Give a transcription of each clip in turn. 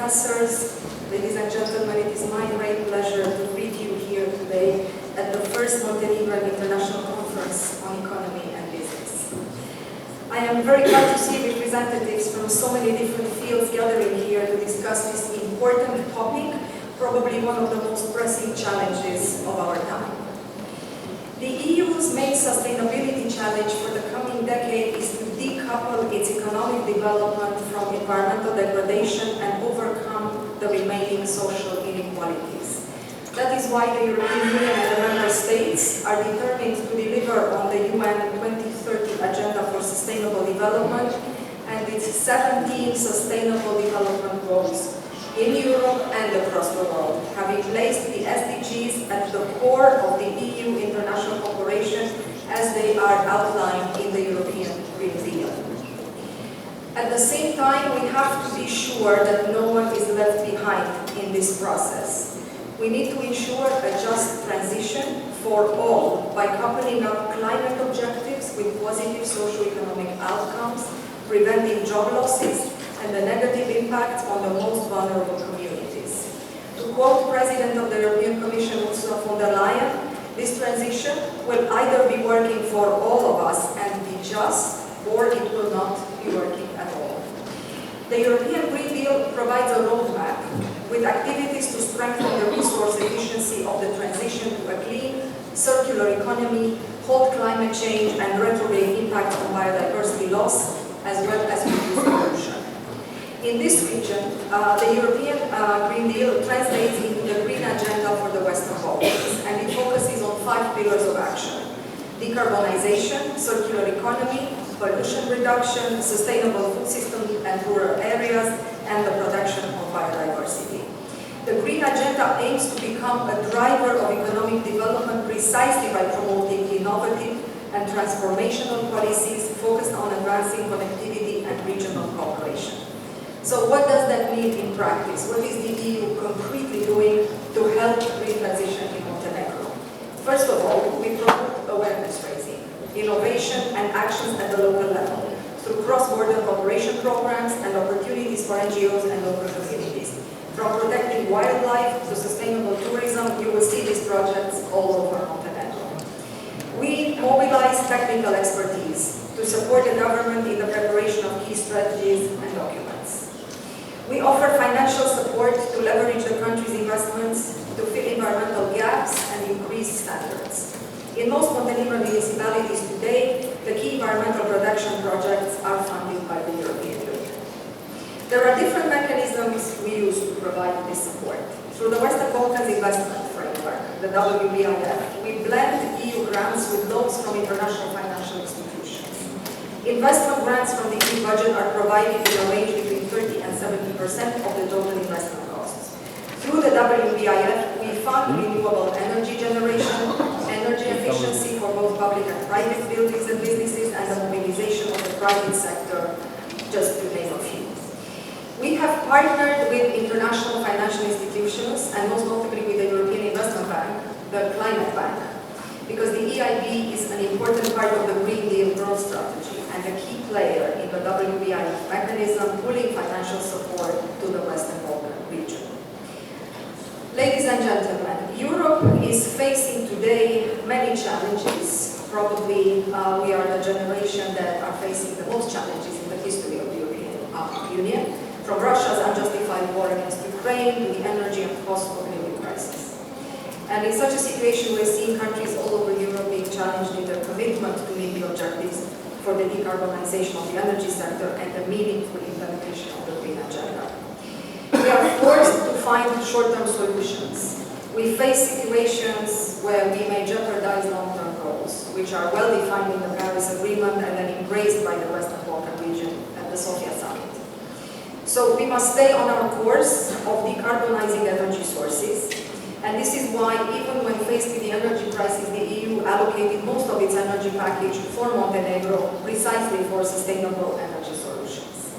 professors, ladies and gentlemen, it is my great pleasure to greet you here today at the first Montenegrin International Conference on Economy and Business. I am very glad to see representatives from so many different fields gathering here to discuss this important topic, probably one of the most pressing challenges of our time. The EU's main sustainability challenge for the coming decade is to decouple its economic development from environmental degradation and overcome the remaining social inequalities. That is why the European Union and the member states are determined to deliver on the UN 2030 Agenda for Sustainable Development and its 17 Sustainable Development Goals in Europe and across the world, having placed the SDGs at the core of the EU international cooperation as they are outlined in the European Green Deal. At the same time, we have to be sure that no one is left behind in this process. We need to ensure a just transition for all by coupling up climate objectives with positive socio-economic outcomes, preventing job losses, and the negative impact on the most vulnerable communities. To quote President of the European Commission, Ursula von der Leyen, this transition will either be working for all of us and be just, or it will not be working at all. The European Green Deal provides a roadmap with activities to strengthen the resource efficiency of the transition to a clean, circular economy, halt climate change, and retrograde impact on biodiversity loss, as well as reduce pollution. In this region, the European Green Deal translates into the Green Agenda for the Western Balkans, and it focuses on 5 pillars of action: decarbonization, circular economy, pollution reduction, sustainable food systems and rural areas, and the protection of biodiversity. The Green Agenda aims to become a driver of economic development precisely by promoting innovative and transformational policies focused on advancing connectivity and regional cooperation. So what does that mean in practice? What is the EU concretely doing to help green transition in Montenegro? First of all, we promote awareness raising, innovation and actions at the local level through cross-border cooperation programs and opportunities for NGOs and local communities. From protecting wildlife to sustainable tourism, you will see these projects all over Montenegro. We mobilize technical expertise to support the government in the preparation of key strategies and documents. We offer financial support to leverage the country's investments to fill environmental gaps and increase standards. In most Montenegrin municipalities today, the key environmental protection projects are funded by the European Union. There are different mechanisms we use to provide this support. Through the Western Balkans Investment Framework, the WBIF, we blend EU grants with those from international financial institutions. Investment grants from the EU budget are provided in a range between 30 and 70% of the total investment costs. Through the WBIF, we fund renewable energy generation, energy efficiency for both public and private buildings and businesses, and the mobilization of the private sector, just to name a few. We have partnered with international financial institutions, and most notably with the European Investment Bank, the Climate Bank, because the EIB is an important part of the Green Deal growth strategy and a key player in the WBIF mechanism, pulling financial support to the Western Balkan region. Ladies and gentlemen, Europe is facing today many challenges. Probably we are the generation that are facing the most challenges in the history of the European Union, from Russia's unjustified war against Ukraine to the energy and cost of living crisis. And in such a situation, we're seeing countries all over Europe being challenged in their commitment to meet the objectives for the decarbonization of the energy sector and the meaningful implementation of the Green Agenda. We are forced to find short-term solutions. We face situations where we may jeopardize long-term goals, which are well defined in the Paris Agreement and then embraced by the Western Balkan region at the Sofia Summit. So we must stay on our course of decarbonizing energy sources, and this is why, even when faced with the energy crisis, the EU allocated most of its energy package for Montenegro precisely for sustainable energy solutions.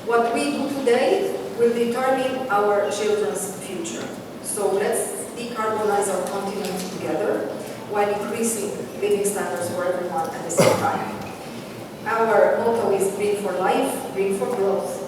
What we do today will determine our children's future. So let's decarbonize our continent together while increasing living standards for everyone at the same time. Our motto is green for life, green for growth,